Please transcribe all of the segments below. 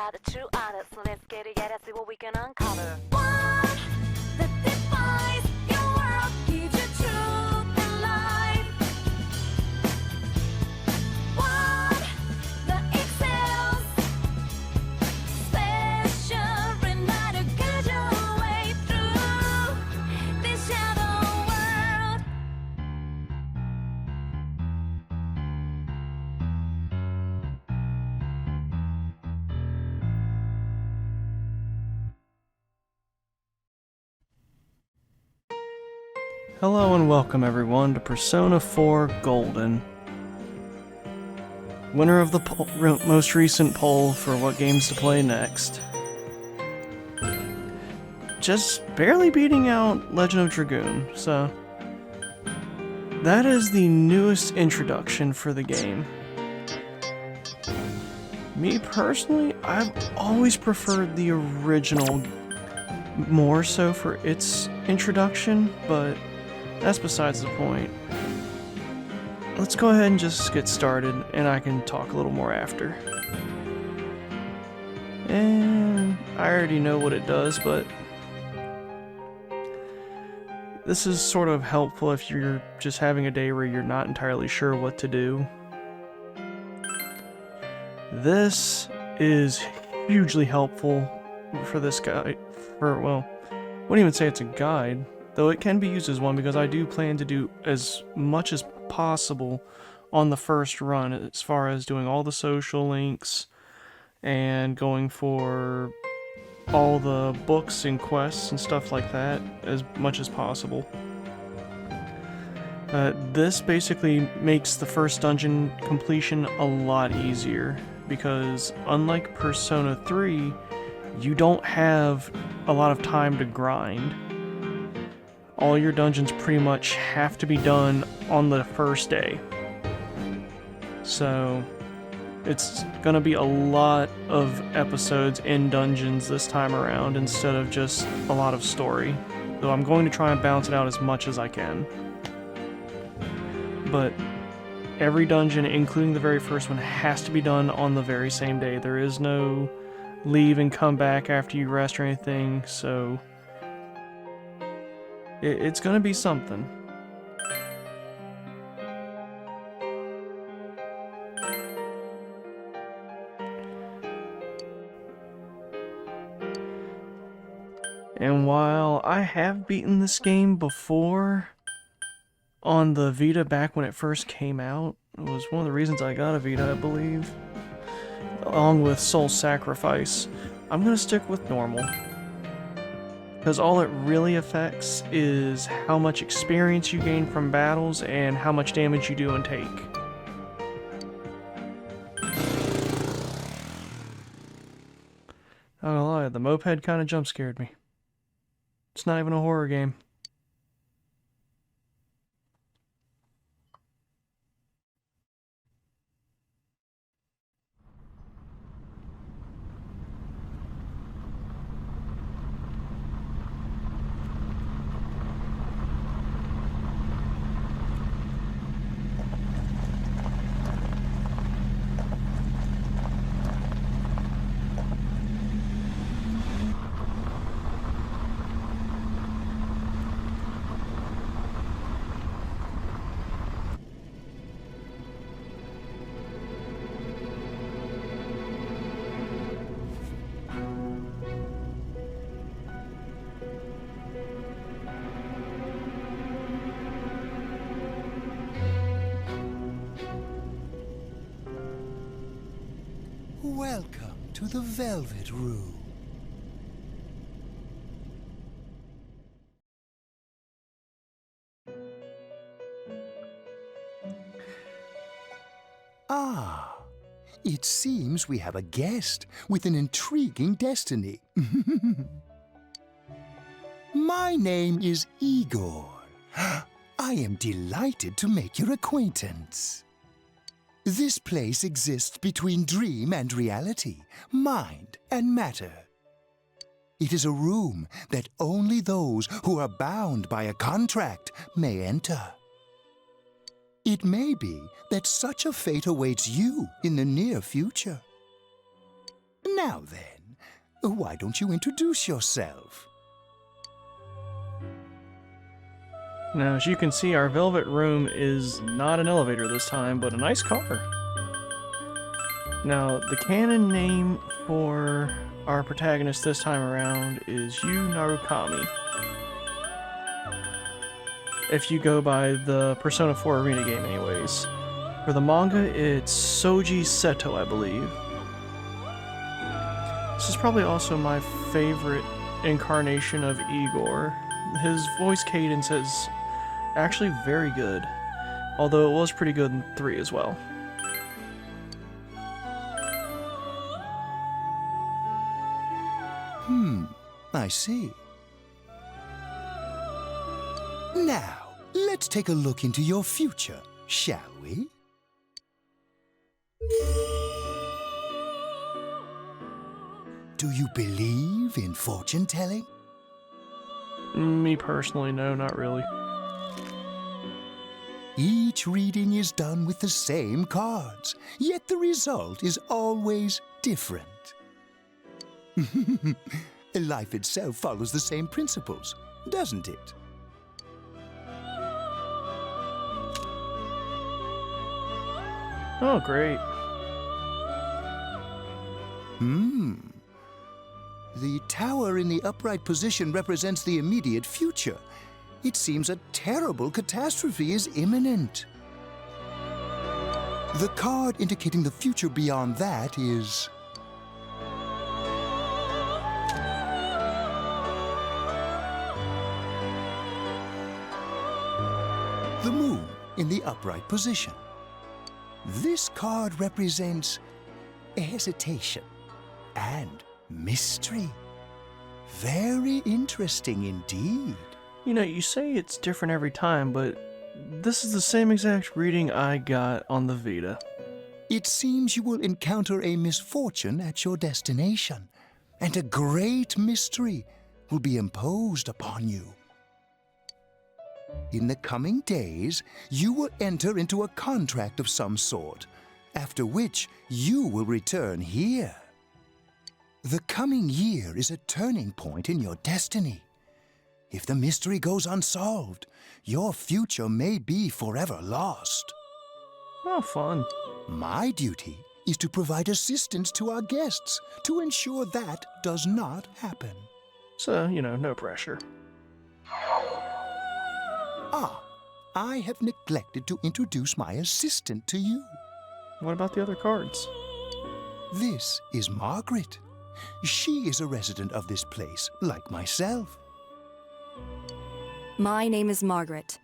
about the true honor. So let's get it, yeah, let's see what we can uncover. What that defies your world, gives you truth and life. What that excels, special reminder, guide your way through this shadow world. Hello and welcome everyone to Persona 4 Golden. Winner of the most recent poll for what games to play next. Just barely beating out Legend of Dragoon, so that is the newest introduction for the game. Me personally, I've always preferred the original more so for its introduction, but that's besides the point. Let's go ahead and just get started, and I can talk a little more after. And I already know what it does, but this is sort of helpful if you're just having a day where you're not entirely sure what to do. This is hugely helpful for this guide. Well, I wouldn't even say it's a guide, though it can be used as one because I do plan to do as much as possible on the first run as far as doing all the social links and going for all the books and quests and stuff like that as much as possible. This basically makes the first dungeon completion a lot easier because unlike Persona 3, you don't have a lot of time to grind. All your dungeons pretty much have to be done on the first day. So it's gonna be a lot of episodes in dungeons this time around instead of just a lot of story. Though I'm going to try and balance it out as much as I can. But every dungeon, including the very first one, has to be done on the very same day. There is no leave and come back after you rest or anything, so it's gonna be something. And while I have beaten this game before on the Vita back when it first came out, it was one of the reasons I got a Vita, I believe, along with Soul Sacrifice, I'm gonna stick with normal. Because all it really affects is how much experience you gain from battles and how much damage you do and take. Not gonna lie, the moped kinda jump scared me. It's not even a horror game. Welcome to the Velvet Room. Ah, it seems we have a guest with an intriguing destiny. My name is Igor. I am delighted to make your acquaintance. This place exists between dream and reality, mind and matter. It is a room that only those who are bound by a contract may enter. It may be that such a fate awaits you in the near future. Now then, why don't you introduce yourself? Now, as you can see, our velvet room is not an elevator this time, but a nice car. Now, the canon name for our protagonist this time around is Yu Narukami. If you go by the Persona 4 Arena game anyways. For the manga, it's Soji Seto, I believe. This is probably also my favorite incarnation of Igor. His voice cadence is actually very good, although it was pretty good in 3 as well. I see. Now, let's take a look into your future, shall we? Do you believe in fortune-telling? Me personally, no, not really. Each reading is done with the same cards, yet the result is always different. Life itself follows the same principles, doesn't it? Oh, great. The tower in the upright position represents the immediate future. It seems a terrible catastrophe is imminent. The card indicating the future beyond that is... the moon in the upright position. This card represents hesitation and mystery. Very interesting indeed. You know, you say it's different every time, but this is the same exact reading I got on the Vita. It seems you will encounter a misfortune at your destination, and a great mystery will be imposed upon you. In the coming days, you will enter into a contract of some sort, after which you will return here. The coming year is a turning point in your destiny. If the mystery goes unsolved, your future may be forever lost. Oh, fun. My duty is to provide assistance to our guests to ensure that does not happen. So, you know, no pressure. I have neglected to introduce my assistant to you. What about the other cards? This is Margaret. She is a resident of this place, like myself. My name is Margaret.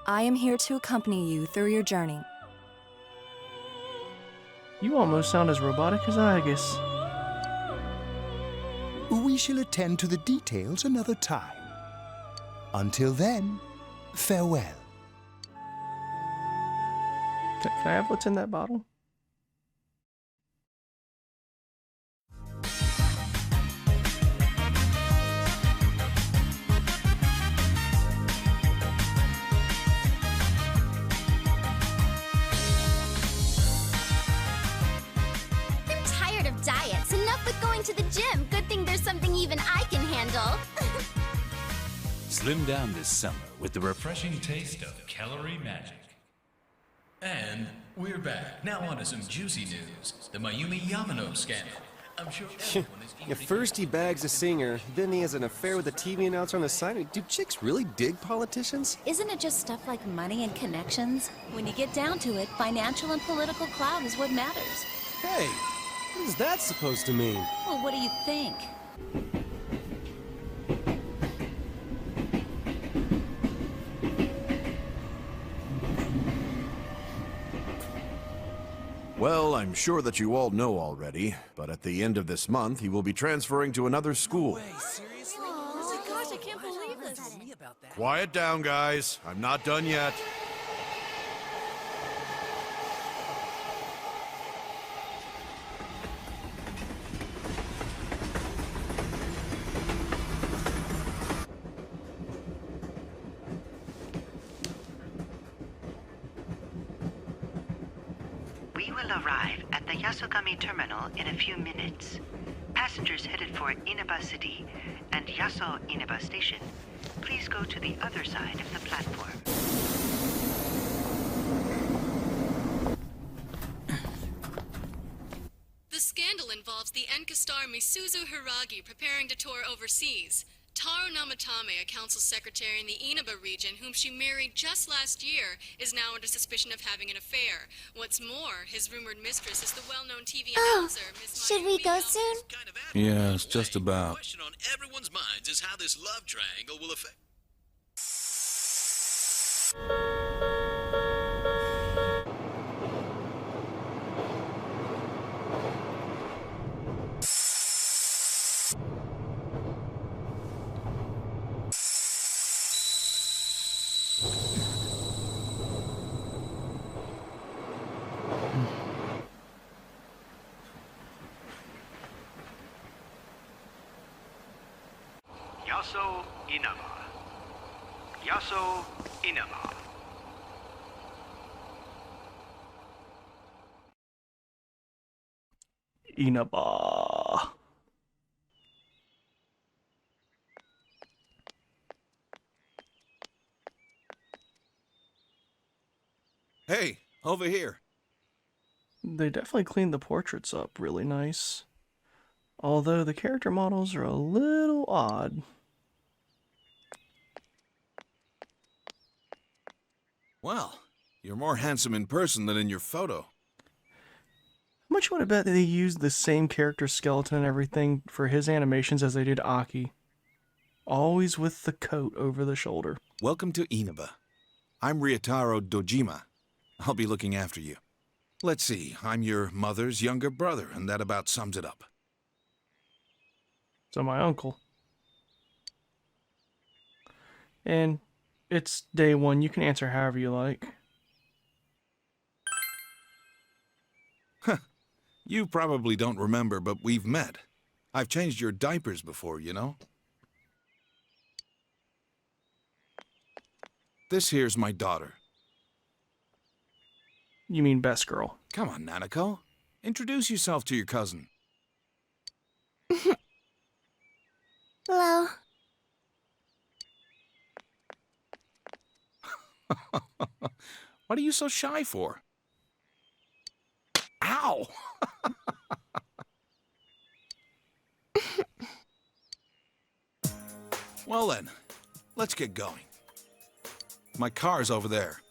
I am here to accompany you through your journey. You almost sound as robotic as I guess. We shall attend to the details another time. Until then, farewell. Can I have what's in that bottle? I'm tired of diets. Enough with going to the gym. Good thing there's something even I can handle. Slim down this summer with the refreshing taste of Calorie Magic. And we're back. Now on to some juicy news. The Mayumi Yamano scandal. I'm sure everyone is eager At first he bags a singer, then he has an affair with a TV announcer on the side. Do chicks really dig politicians? Isn't it just stuff like money and connections? When you get down to it, financial and political clout is what matters. Hey, what is that supposed to mean? Well, what do you think? Well, I'm sure that you all know already, but at the end of this month, he will be transferring to another school. Oh my gosh, I can't believe this. Quiet down, guys. I'm not done yet. We will arrive at the Yasogami terminal in a few minutes. Passengers headed for Inabaaaaaa City and Yaso Inabaaaaaa Station, please go to the other side of the platform. The scandal involves the Enkastar Misuzu Hiragi preparing to tour overseas. Taro Namatame, a council secretary in the Inaba region, whom she married just last year, is now under suspicion of having an affair. What's more, his rumored mistress is the well-known TV announcer, Miss Should we go soon? Yes, just The about. question on everyone's minds is how this love triangle will affect. Yaso Inaba. Yaso Inaba. Inabaaaaaa. Hey, over here. They definitely cleaned the portraits up really nice. Although the character models are a little odd. Well, you're more handsome in person than in your photo. How much would I bet that they used the same character skeleton and everything for his animations as they did Aki? Always with the coat over the shoulder. Welcome to Inaba. I'm Ryotaro Dojima. I'll be looking after you. Let's see, I'm your mother's younger brother, and that about sums it up. So my uncle. And it's day one. You can answer however you like. You probably don't remember, but we've met. I've changed your diapers before, you know? This here's my daughter. You mean best girl. Come on, Nanako. Introduce yourself to your cousin. Hello. What are you so shy for? Ow! Well then, let's get going. My car's over there.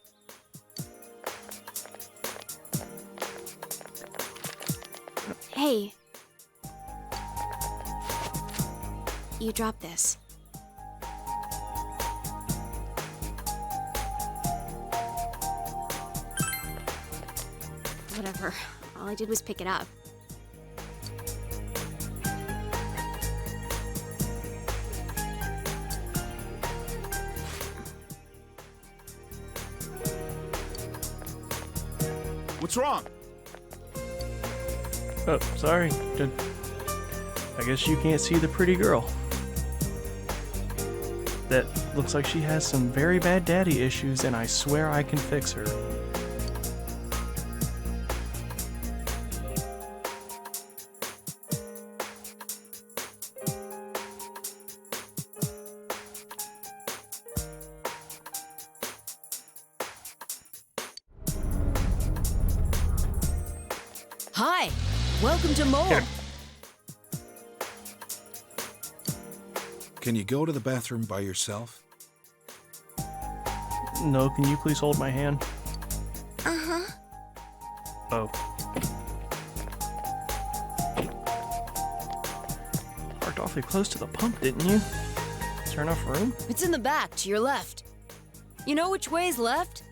Hey. You dropped this. Whatever. All I did was pick it up. What's wrong? Oh, sorry. I guess you can't see the pretty girl. That looks like she has some very bad daddy issues, and I swear I can fix her. Hi, welcome to Mole. Here. Can you go to the bathroom by yourself? No, can you please hold my hand? Uh-huh. Oh. Parked awfully close to the pump, didn't you? Is there enough room? It's in the back, to your left. You know which way's left?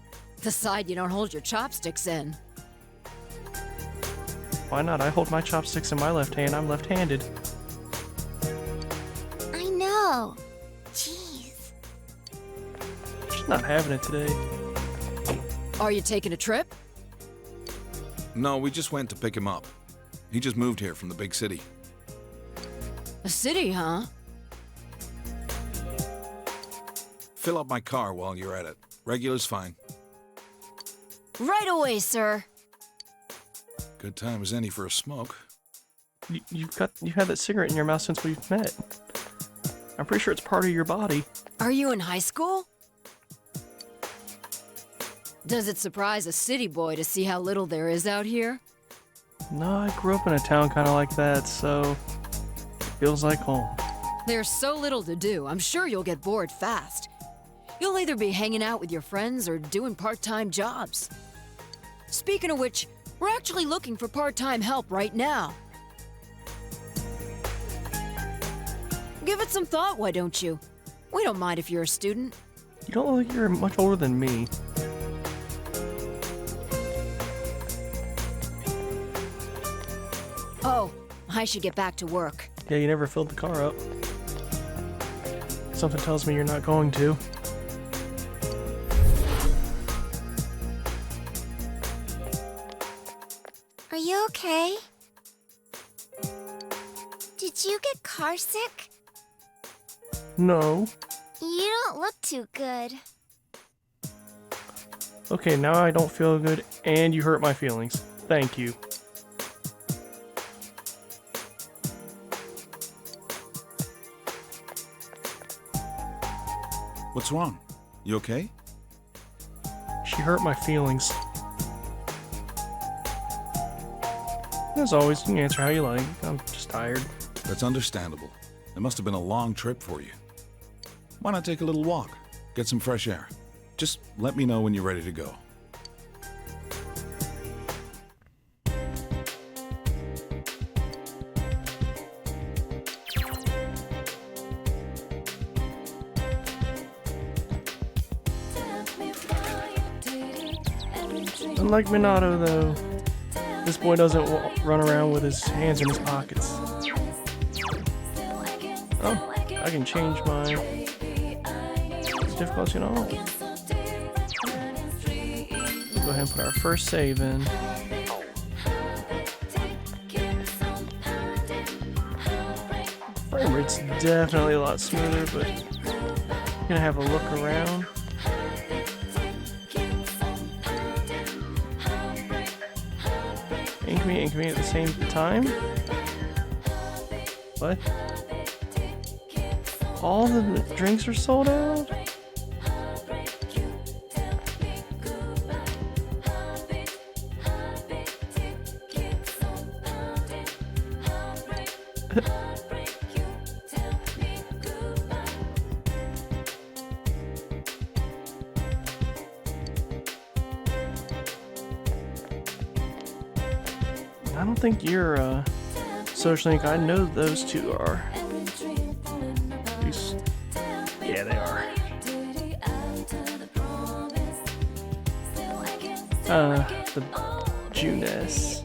The side you don't hold your chopsticks in. Why not? I hold my chopsticks in my left hand. I'm left-handed. I know. Jeez. She's not having it today. Are you taking a trip? No, we just went to pick him up. He just moved here from the big city. A city, huh? Fill up my car while you're at it. Regular's fine. Right away, sir. Good time as any for a smoke. You've had that cigarette in your mouth since we've met. I'm pretty sure it's part of your body. Are you in high school? Does it surprise a city boy to see how little there is out here? No, I grew up in a town kind of like that, so it feels like home. There's so little to do, I'm sure you'll get bored fast. You'll either be hanging out with your friends or doing part-time jobs. Speaking of which, we're actually looking for part-time help right now. Give it some thought, why don't you? We don't mind if you're a student. You don't look like you're much older than me. Oh, I should get back to work. Yeah, you never filled the car up. Something tells me you're not going to. Are you okay? Did you get car sick? No. You don't look too good. Okay, now I don't feel good, and you hurt my feelings. Thank you. What's wrong? You okay? She hurt my feelings. As always, you can answer how you like. I'm just tired. That's understandable. It must have been a long trip for you. Why not take a little walk? Get some fresh air. Just let me know when you're ready to go. Unlike Minato, though, this boy doesn't run around with his hands in his pockets. Oh, I can change my difficulty and all. Go ahead and put our first save in. Frame rate's definitely a lot smoother, but I'm gonna have a look around. And me at the same time? What? All the drinks are sold out? I don't think you're social link. I know those two are. At least, yeah, they are. The Juness.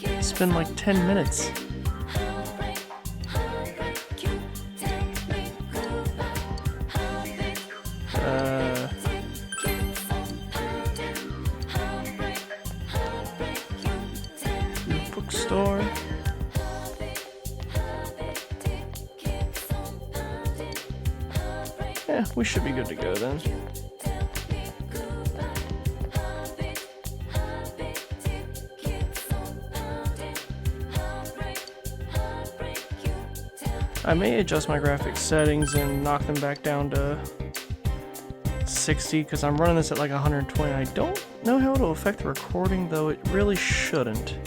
It's been like 10 minutes. Bookstore. Yeah, we should be good to go then. I may adjust my graphics settings and knock them back down to 60 because I'm running this at like 120. I don't know how it'll affect the recording, though it really shouldn't.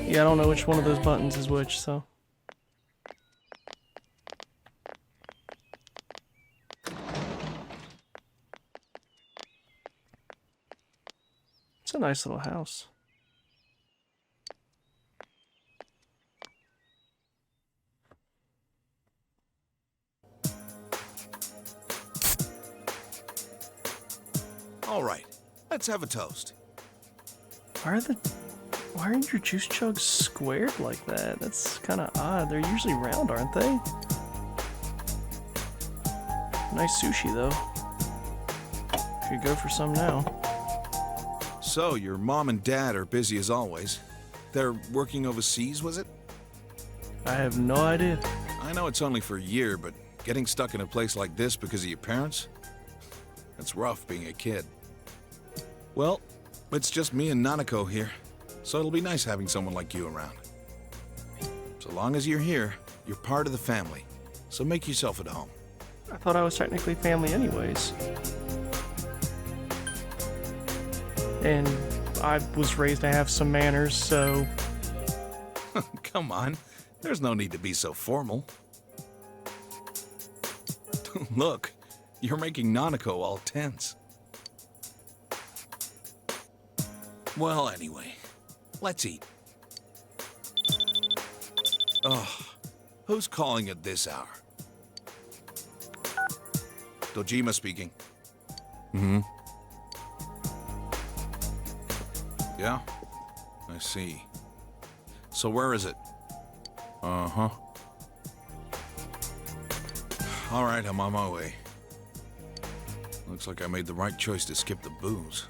Yeah, I don't know which one of those buttons is which, so. It's a nice little house. All right, let's have a toast. Why are your juice jugs squared like that? That's kind of odd. They're usually round, aren't they? Nice sushi, though. Could go for some now. So, your mom and dad are busy as always. They're working overseas, was it? I have no idea. I know it's only for a year, but getting stuck in a place like this because of your parents? It's rough being a kid. Well, it's just me and Nanako here, so it'll be nice having someone like you around. So long as you're here, you're part of the family, so make yourself at home. I thought I was technically family anyways. And I was raised to have some manners, so... Come on, there's no need to be so formal. Look, you're making Nanako all tense. Well, anyway, let's eat. Oh, who's calling at this hour? Dojima speaking. Mm-hmm. Yeah? I see. So where is it? Uh-huh. All right, I'm on my way. Looks like I made the right choice to skip the booze.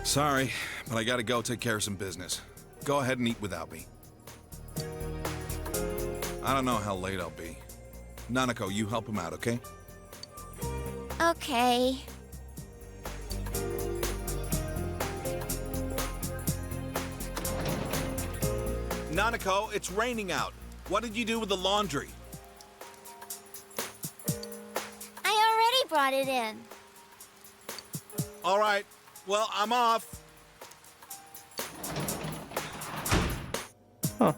Sorry, but I gotta go take care of some business. Go ahead and eat without me. I don't know how late I'll be. Nanako, you help him out, okay? Okay. Nanako, it's raining out. What did you do with the laundry? I already brought it in. All right, well, I'm off. Huh.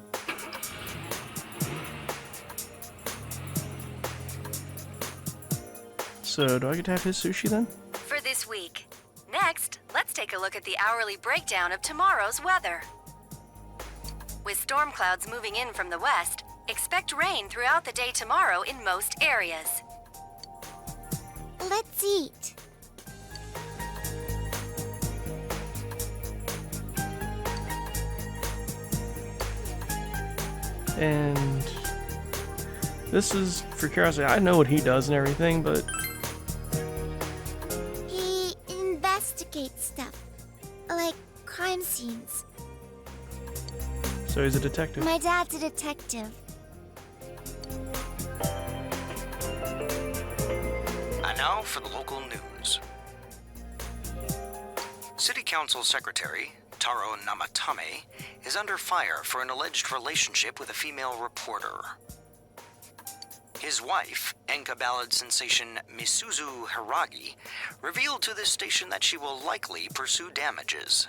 So, do I get to have his sushi then? For this week. Next, let's take a look at the hourly breakdown of tomorrow's weather. With storm clouds moving in from the west, expect rain throughout the day tomorrow in most areas. Let's eat. And this is for curiosity. I know what he does and everything, but He investigates stuff, like crime scenes. so he's a detective. My dad's a detective. And now for the local news. City Council Secretary Taro Namatame is under fire for an alleged relationship with a female reporter. His wife, Enka ballad sensation Misuzu Hiragi, revealed to this station that she will likely pursue damages.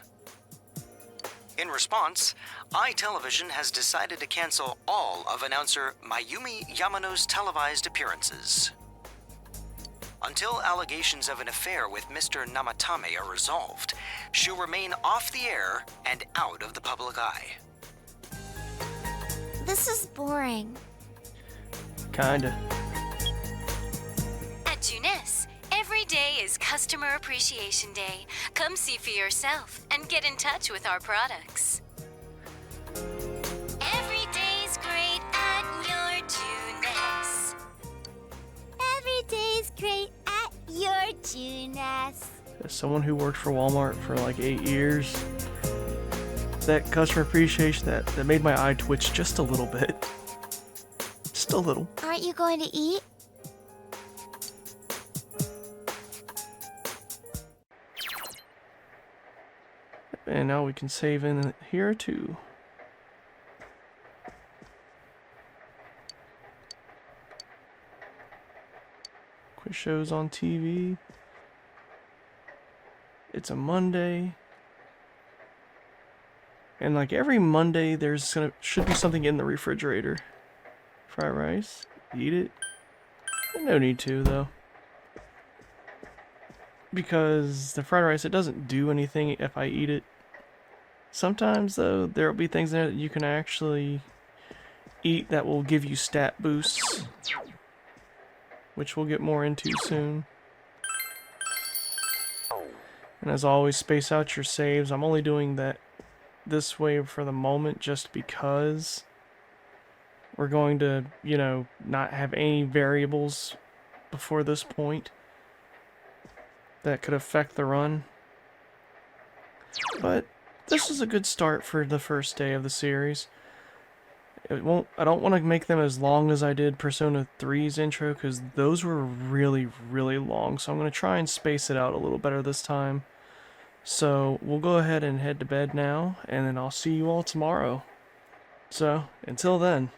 In response, iTelevision has decided to cancel all of announcer Mayumi Yamano's televised appearances. Until allegations of an affair with Mr. Namatame are resolved, she'll remain off the air and out of the public eye. This is boring. Kinda. At Junes, every day is Customer Appreciation Day. Come see for yourself and get in touch with our products. Every day's great at your Junes. Every day's great at your Junes. As someone who worked for Walmart for like 8 years, that customer appreciation, that made my eye twitch just a little bit. Just a little. Aren't you going to eat? And now we can save in here too. Quiz shows on TV. It's a Monday. And like every Monday should be something in the refrigerator. Fried rice. Eat it. No need to though. Because the fried rice, it doesn't do anything if I eat it. Sometimes though, there will be things in there that you can actually eat that will give you stat boosts, which we'll get more into soon. And as always, space out your saves. I'm only doing that this way for the moment just because we're going to, you know, not have any variables before this point that could affect the run. But this is a good start for the first day of the series. I don't want to make them as long as I did Persona 3's intro, because those were really, really long. So I'm going to try and space it out a little better this time. So we'll go ahead and head to bed now, and then I'll see you all tomorrow. So, until then.